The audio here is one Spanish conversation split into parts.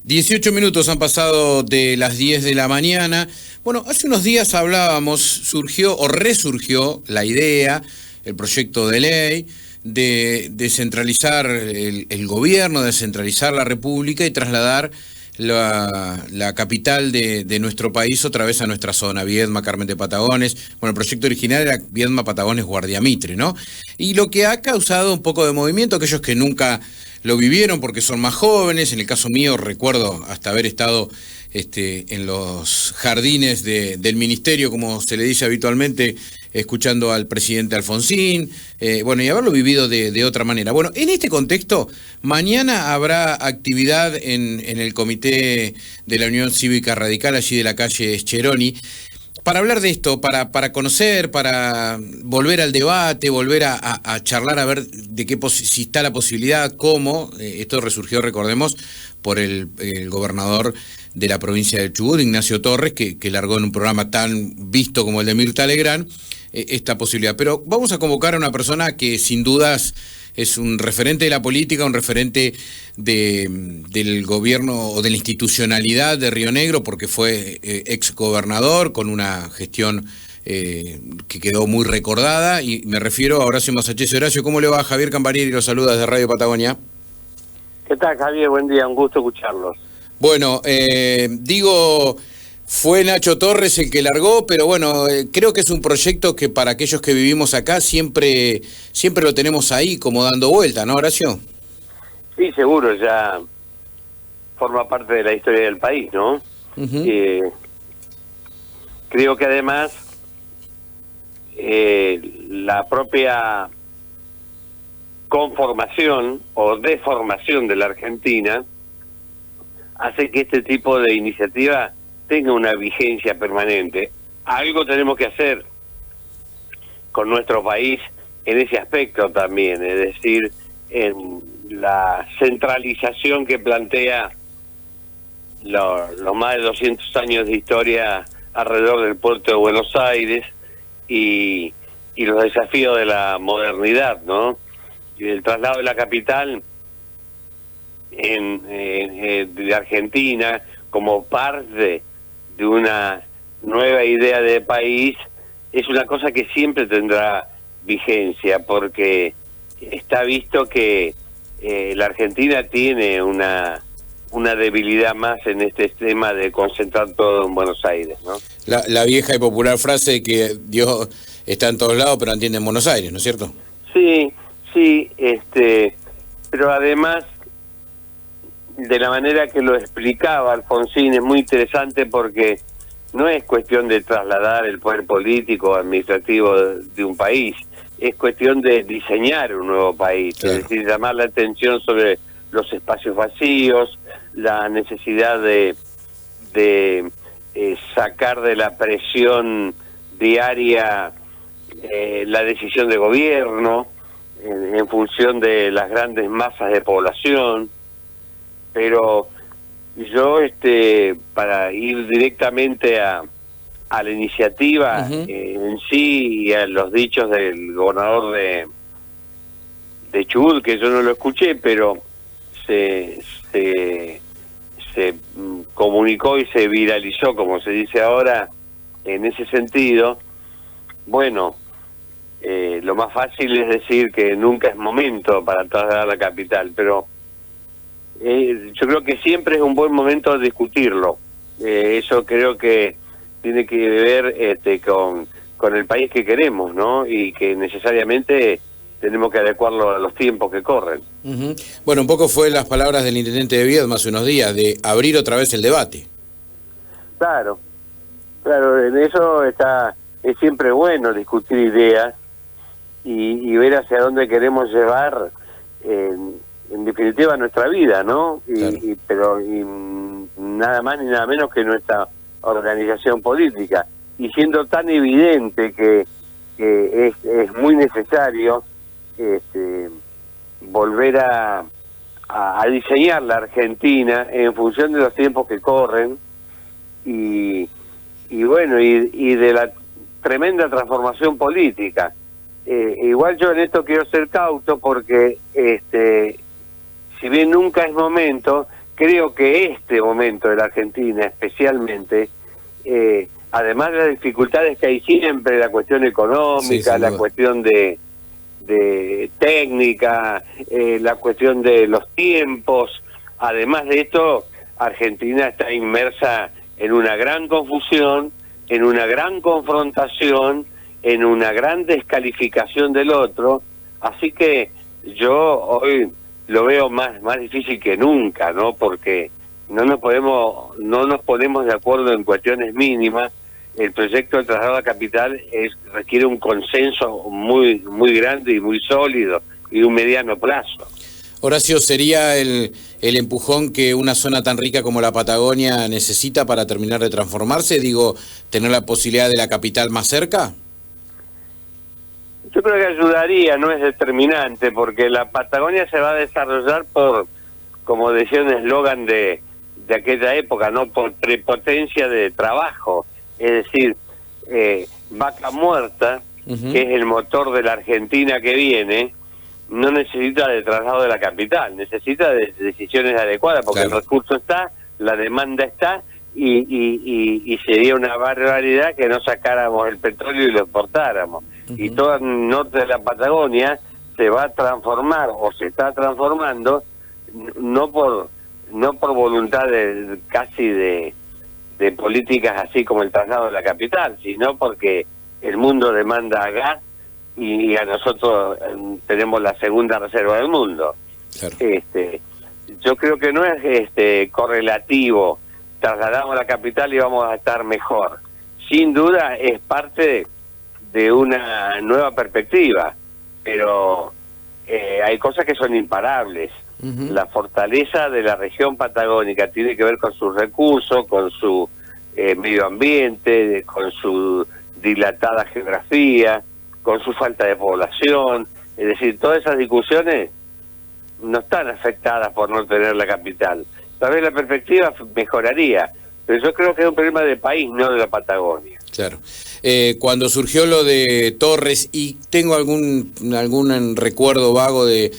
18 minutos han pasado de las 10 de la mañana. Bueno, hace unos días hablábamos, surgió o resurgió la idea, el proyecto de ley de descentralizar el gobierno, descentralizar la República y trasladar la capital de nuestro país otra vez a nuestra zona, Viedma, Carmen de Patagones. Bueno, el proyecto original era Viedma, Patagones, Guardiamitre, ¿no? Y lo que ha causado un poco de movimiento, aquellos que nunca lo vivieron porque son más jóvenes, en el caso mío recuerdo hasta haber estado en los jardines del ministerio, como se le dice habitualmente, escuchando al presidente Alfonsín, bueno, y haberlo vivido de otra manera. Bueno, en este contexto, mañana habrá actividad en el comité de la Unión Cívica Radical, allí de la calle Scheroni, para hablar de esto, para conocer, para volver al debate, volver a charlar, a ver de qué si está la posibilidad, cómo. Esto resurgió, recordemos, por el gobernador de la provincia del Chubut, Ignacio Torres, que largó en un programa tan visto como el de Mirta Legrand esta posibilidad. Pero vamos a convocar a una persona que sin dudas es un referente de la política, un referente del gobierno o de la institucionalidad de Río Negro, porque fue ex gobernador con una gestión que quedó muy recordada, y me refiero a Horacio Masachese. Horacio, ¿cómo le va? Javier Campanieri los saluda desde Radio Patagonia. ¿Qué tal, Javier? Buen día, un gusto escucharlos. Bueno, fue Nacho Torres el que largó, pero bueno, creo que es un proyecto que para aquellos que vivimos acá siempre lo tenemos ahí como dando vuelta, ¿no, Horacio? Sí, seguro, ya forma parte de la historia del país, ¿no? Uh-huh. Creo que además la propia conformación o deformación de la Argentina hace que este tipo de iniciativa tenga una vigencia permanente. Algo tenemos que hacer con nuestro país en ese aspecto también, es decir, en la centralización que plantea los más de 200 años de historia alrededor del puerto de Buenos Aires y los desafíos de la modernidad, ¿no? Y el traslado de la capital de Argentina como parte de una nueva idea de país es una cosa que siempre tendrá vigencia, porque está visto que la Argentina tiene una debilidad más en este tema de concentrar todo en Buenos Aires, ¿no? La vieja y popular frase que Dios está en todos lados pero entiende en Buenos Aires, ¿no es cierto? Sí, pero además de la manera que lo explicaba Alfonsín es muy interesante, porque no es cuestión de trasladar el poder político o administrativo de un país, es cuestión de diseñar un nuevo país, claro. Es decir, llamar la atención sobre los espacios vacíos, la necesidad de sacar de la presión diaria la decisión de gobierno en función de las grandes masas de población. Pero yo, para ir directamente a la iniciativa, uh-huh, en sí, y a los dichos del gobernador de Chubut, que yo no lo escuché, pero se comunicó y se viralizó, como se dice ahora, en ese sentido. Bueno, lo más fácil es decir que nunca es momento para trasladar la capital, pero yo creo que siempre es un buen momento de discutirlo. Eso creo que tiene que ver con el país que queremos, ¿no? Y que necesariamente tenemos que adecuarlo a los tiempos que corren. Uh-huh. Bueno, un poco fue las palabras del intendente de Viedma hace unos días, de abrir otra vez el debate. Claro, en eso es siempre bueno discutir ideas y ver hacia dónde queremos llevar en definitiva nuestra vida, ¿no? Claro. Pero nada más ni nada menos que nuestra organización política. Y siendo tan evidente que es muy necesario volver a diseñar la Argentina en función de los tiempos que corren y de la tremenda transformación política. Igual yo en esto quiero ser cauto, porque si bien nunca es momento, creo que este momento de la Argentina especialmente, además de las dificultades que hay siempre, la cuestión económica, la cuestión de técnica, la cuestión de los tiempos, además de esto, Argentina está inmersa en una gran confusión, en una gran confrontación, en una gran descalificación del otro, así que yo hoy lo veo más difícil que nunca, ¿no? Porque no nos ponemos de acuerdo en cuestiones mínimas. El proyecto del traslado a la capital requiere un consenso muy grande y muy sólido y un mediano plazo. Horacio, ¿sería el empujón que una zona tan rica como la Patagonia necesita para terminar de transformarse? Digo, ¿tener la posibilidad de la capital más cerca? Yo creo que ayudaría, no es determinante, porque la Patagonia se va a desarrollar por, como decía un eslogan de aquella época, no por prepotencia de trabajo. Es decir, Vaca Muerta, que es el motor de la Argentina que viene, no necesita de traslado de la capital, necesita de decisiones adecuadas, porque claro, el recurso está, la demanda está, y sería una barbaridad que no sacáramos el petróleo y lo exportáramos. Y todo el norte de la Patagonia se va a transformar, o se está transformando, no por voluntad casi de políticas así como el traslado de la capital, sino porque el mundo demanda gas y a nosotros tenemos la segunda reserva del mundo. Claro. Yo creo que no es correlativo, trasladamos a la capital y vamos a estar mejor. Sin duda es parte de una nueva perspectiva, pero hay cosas que son imparables. La fortaleza de la región patagónica tiene que ver con sus recursos, con su medio ambiente, con su dilatada geografía, con su falta de población. Es decir, todas esas discusiones no están afectadas por no tener la capital. Tal vez la perspectiva mejoraría, pero yo creo que es un problema de país, no de la Patagonia. Claro. Cuando surgió lo de Torres, y tengo algún recuerdo vago de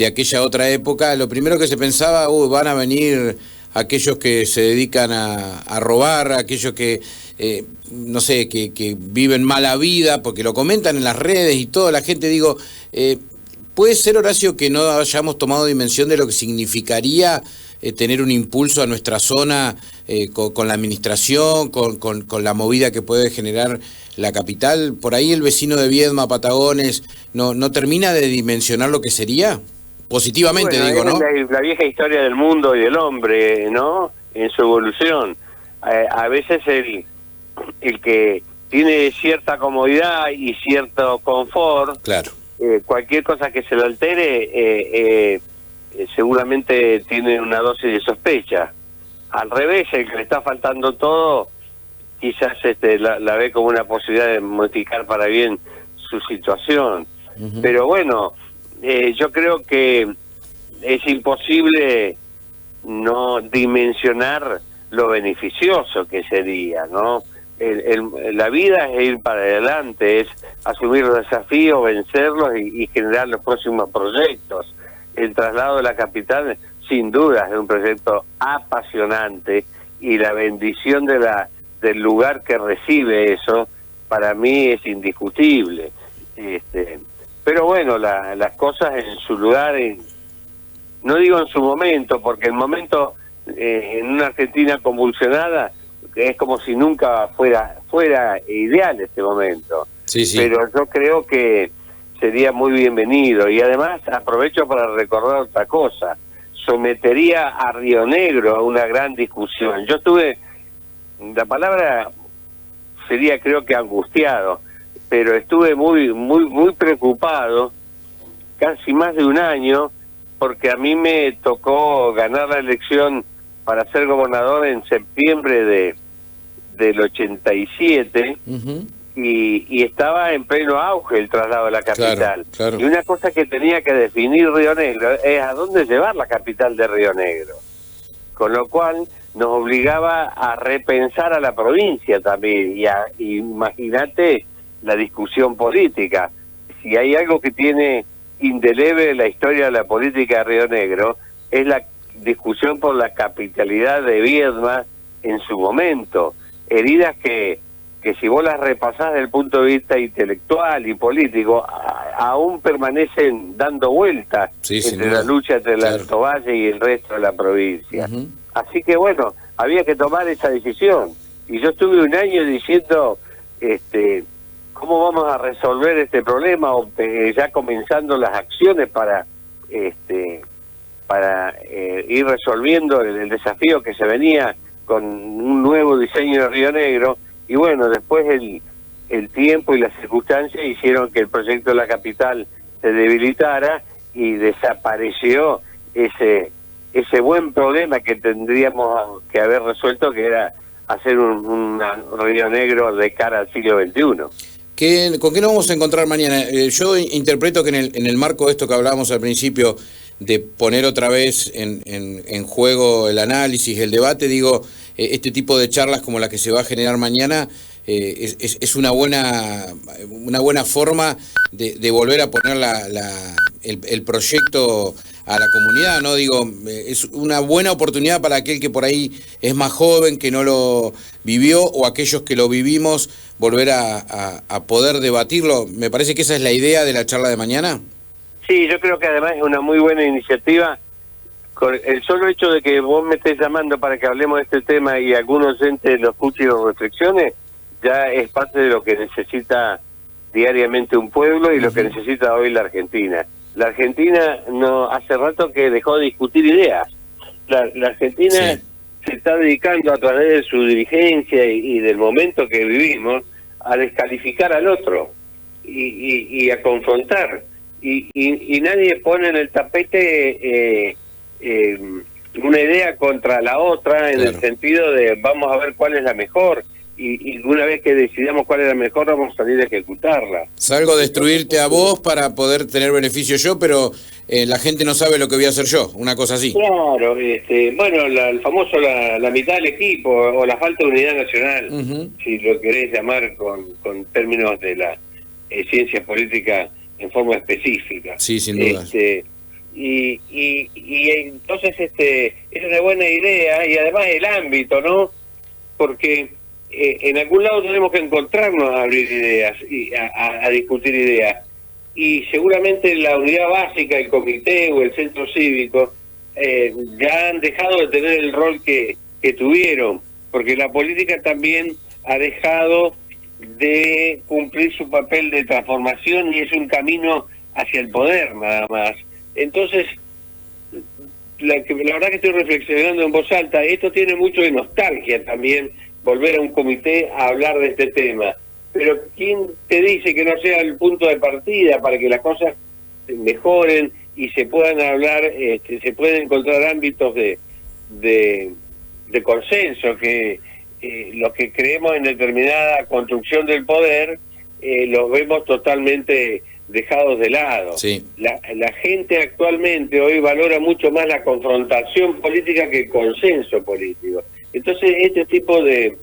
aquella otra época, lo primero que se pensaba, van a venir aquellos que se dedican a robar, aquellos que, no sé, que viven mala vida, porque lo comentan en las redes y toda la gente, digo, ¿puede ser, Horacio, que no hayamos tomado dimensión de lo que significaría tener un impulso a nuestra zona con la administración, con la movida que puede generar la capital? Por ahí el vecino de Viedma, Patagones, no termina de dimensionar lo que sería, positivamente, bueno, digo, ¿no? La vieja historia del mundo y del hombre, ¿no? En su evolución. A veces el que tiene cierta comodidad y cierto confort, claro, cualquier cosa que se le altere, seguramente tiene una dosis de sospecha. Al revés, el que le está faltando todo, quizás la ve como una posibilidad de modificar para bien su situación. Pero bueno, yo creo que es imposible no dimensionar lo beneficioso que sería, ¿no? La vida es ir para adelante, es asumir los desafíos, vencerlos y generar los próximos proyectos. El traslado de la capital, sin duda, es un proyecto apasionante, y la bendición del lugar que recibe eso, para mí es indiscutible. Pero bueno, las cosas en su lugar, no digo en su momento, porque el momento en una Argentina convulsionada es como si nunca fuera ideal este momento. Sí, sí. Pero yo creo que sería muy bienvenido, y además aprovecho para recordar otra cosa: sometería a Río Negro a una gran discusión. Yo estuve, la palabra sería creo que angustiado, pero estuve muy preocupado casi más de un año, porque a mí me tocó ganar la elección para ser gobernador en septiembre del 87, y estaba en pleno auge el traslado a la capital. Claro, claro. Y una cosa que tenía que definir Río Negro es a dónde llevar la capital de Río Negro. Con lo cual nos obligaba a repensar a la provincia también, y imagínate la discusión política. Si hay algo que tiene indeleble la historia de la política de Río Negro, es discusión por la capitalidad de Viedma en su momento. Heridas que si vos las repasás desde el punto de vista intelectual y político, aún permanecen dando vueltas entre la lucha entre el Alto Valle y el resto de la provincia. Así que bueno, había que tomar esa decisión. Y yo estuve un año diciendo, ¿cómo vamos a resolver este problema? O ya comenzando las acciones para ir resolviendo el desafío que se venía con un nuevo diseño de Río Negro. Y bueno, después el tiempo y las circunstancias hicieron que el proyecto de la capital se debilitara y desapareció ese buen problema que tendríamos que haber resuelto, que era hacer un Río Negro de cara al siglo XXI. ¿Con qué nos vamos a encontrar mañana? Yo interpreto que en el marco de esto que hablábamos al principio, de poner otra vez en juego el análisis, el debate, digo, este tipo de charlas como la que se va a generar mañana es una buena forma de volver a poner el proyecto a la comunidad, ¿no? Digo, es una buena oportunidad para aquel que por ahí es más joven, que no lo vivió, o aquellos que lo vivimos, volver a poder debatirlo. Me parece que esa es la idea de la charla de mañana. Sí, yo creo que además es una muy buena iniciativa. Con el solo hecho de que vos me estés llamando para que hablemos de este tema y algunos oyentes lo escuchen y lo reflexionen, ya es parte de lo que necesita diariamente un pueblo y lo que necesita hoy la Argentina. La Argentina no hace rato que dejó de discutir ideas. La Argentina se está dedicando a través de su dirigencia y del momento que vivimos a descalificar al otro y a confrontar. Y nadie pone en el tapete una idea contra la otra, en el sentido de vamos a ver cuál es la mejor, y una vez que decidamos cuál es la mejor vamos a salir a ejecutarla. Salgo a destruirte a vos para poder tener beneficio yo, pero la gente no sabe lo que voy a hacer yo, una cosa así. Claro, bueno, el famoso la mitad del equipo, o la falta de unidad nacional, si lo querés llamar con términos de la ciencia política en forma específica. Sí, sin duda. Y entonces es una buena idea, y además el ámbito, ¿no? Porque en algún lado tenemos que encontrarnos a abrir ideas y a discutir ideas, y seguramente la unidad básica, el comité o el centro cívico ya han dejado de tener el rol que tuvieron, porque la política también ha dejado de cumplir su papel de transformación y es un camino hacia el poder nada más. Entonces, la verdad que estoy reflexionando en voz alta, esto tiene mucho de nostalgia también, volver a un comité a hablar de este tema, pero ¿quién te dice que no sea el punto de partida para que las cosas mejoren y se puedan hablar, se pueden encontrar ámbitos de consenso, que los que creemos en determinada construcción del poder los vemos totalmente dejados de lado. Sí. La gente actualmente hoy valora mucho más la confrontación política que el consenso político. Entonces este tipo de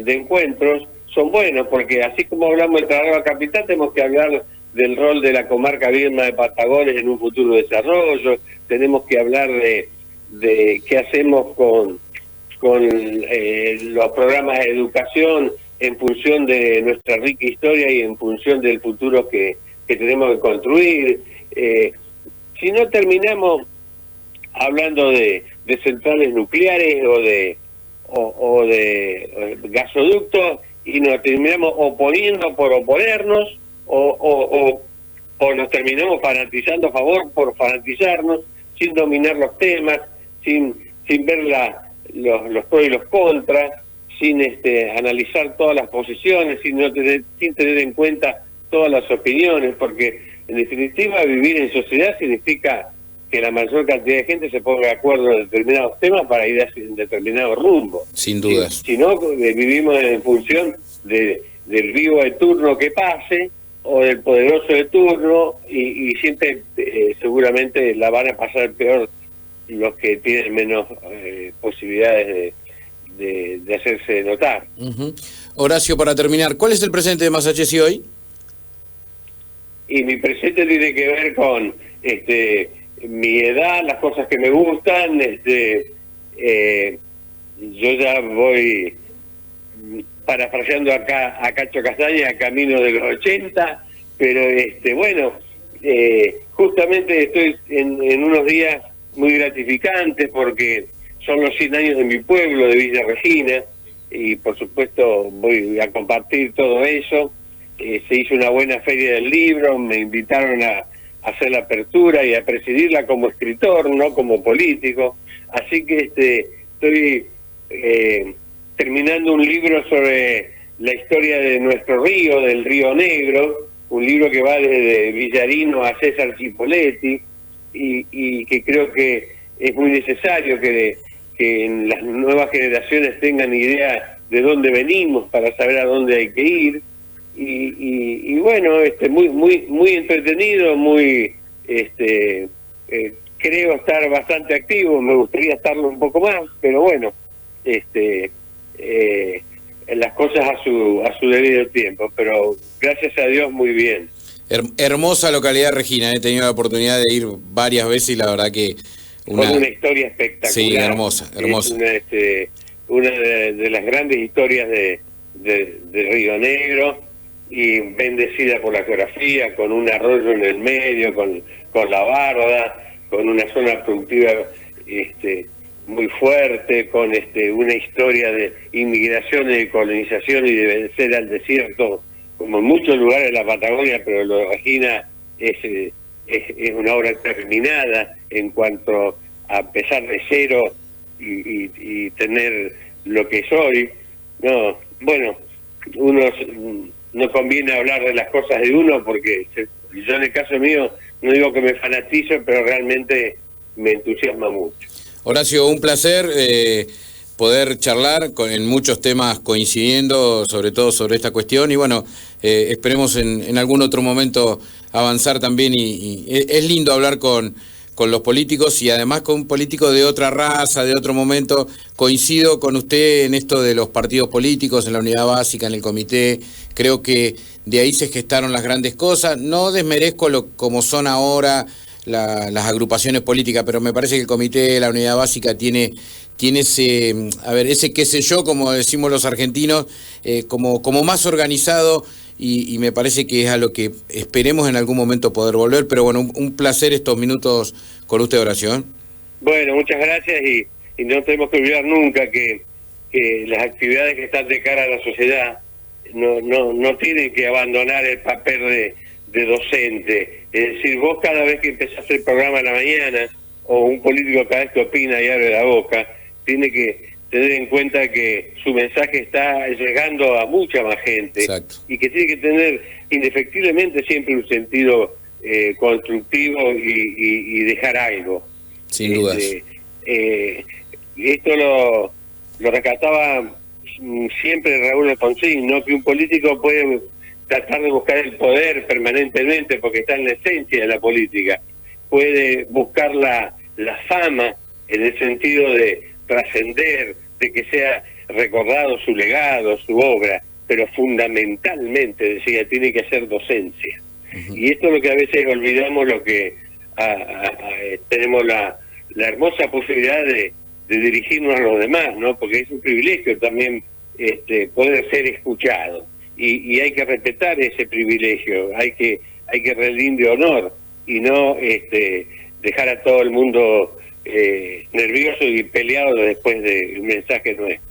encuentros son buenos, porque así como hablamos del traslado a la capital, tenemos que hablar del rol de la comarca Viedma de Patagones en un futuro desarrollo, tenemos que hablar de qué hacemos con los programas de educación en función de nuestra rica historia y en función del futuro que tenemos que construir. Si no terminamos hablando de centrales nucleares o de gasoductos y nos terminamos oponiendo por oponernos o nos terminamos fanatizando a favor por fanatizarnos, sin dominar los temas, sin ver los pros y los contras, sin analizar todas las posiciones, sin tener en cuenta todas las opiniones, porque en definitiva vivir en sociedad significa que la mayor cantidad de gente se ponga de acuerdo en determinados temas para ir hacia un determinado rumbo. Sin dudas. Si no, vivimos en función del vivo de turno que pase o del poderoso de turno, y siempre seguramente la van a pasar peor los que tienen menos posibilidades de hacerse notar. Horacio, para terminar, ¿cuál es el presente de Masachesi hoy? Y mi presente tiene que ver con mi edad, las cosas que me gustan, yo ya voy parafraseando acá a Cacho Castaña, camino de los 80, pero bueno, justamente estoy en unos días muy gratificantes porque son los 100 años de mi pueblo, de Villa Regina, y por supuesto voy a compartir todo eso. Se hizo una buena feria del libro, me invitaron a hacer la apertura y a presidirla como escritor, no como político, así que estoy terminando un libro sobre la historia de nuestro río, del Río Negro, un libro que va desde Villarino a César Cipoletti, y que creo que es muy necesario que en las nuevas generaciones tengan idea de dónde venimos para saber a dónde hay que ir. Y bueno, muy entretenido, creo estar bastante activo, me gustaría estarlo un poco más, pero bueno, las cosas a su debido tiempo, pero gracias a Dios muy bien. Hermosa localidad, Regina, he tenido la oportunidad de ir varias veces y la verdad que Con una historia espectacular. Sí, hermosa. Es una de las grandes historias de Río Negro, y bendecida por la geografía, con un arroyo en el medio, con la barda, con una zona productiva muy fuerte, con una historia de inmigración y de colonización y de vencer al desierto, como en muchos lugares de la Patagonia, pero lo de Regina es una obra terminada en cuanto a empezar de cero y tener lo que soy. No, bueno, no conviene hablar de las cosas de uno porque yo en el caso mío no digo que me fanatizo, pero realmente me entusiasma mucho. Horacio, un placer poder charlar en muchos temas coincidiendo, sobre todo sobre esta cuestión, y bueno, esperemos en algún otro momento avanzar también, y es lindo hablar con los políticos, y además con un político de otra raza, de otro momento. Coincido con usted en esto de los partidos políticos, en la unidad básica, en el comité. Creo que de ahí se gestaron las grandes cosas. No desmerezco como son ahora las agrupaciones políticas, pero me parece que el comité, la unidad básica, tiene ese qué sé yo, como decimos los argentinos, como más organizado, y me parece que es a lo que esperemos en algún momento poder volver. Pero bueno, un placer estos minutos con usted, Horacio. Bueno, muchas gracias, y no tenemos que olvidar nunca que las actividades que están de cara a la sociedad no tienen que abandonar el papel de docente. Es decir, vos cada vez que empezás el programa a la mañana, o un político cada vez que opina y abre la boca, tiene que tener en cuenta que su mensaje está llegando a mucha más gente. Exacto. Y que tiene que tener indefectiblemente siempre un sentido constructivo y dejar algo. Sin dudas. Esto lo rescataba siempre Raúl Alfonsín, ¿no? Que un político puede tratar de buscar el poder permanentemente porque está en la esencia de la política, puede buscar la fama en el sentido de trascender, de que sea recordado su legado, su obra, pero fundamentalmente, decía, tiene que ser docencia. Uh-huh. Y esto es lo que a veces olvidamos, lo que tenemos la hermosa posibilidad de dirigirnos a los demás, ¿no? Porque es un privilegio también poder ser escuchado, y hay que respetar ese privilegio, hay que rendirle honor, y no dejar a todo el mundo nervioso y peleado después del mensaje nuestro.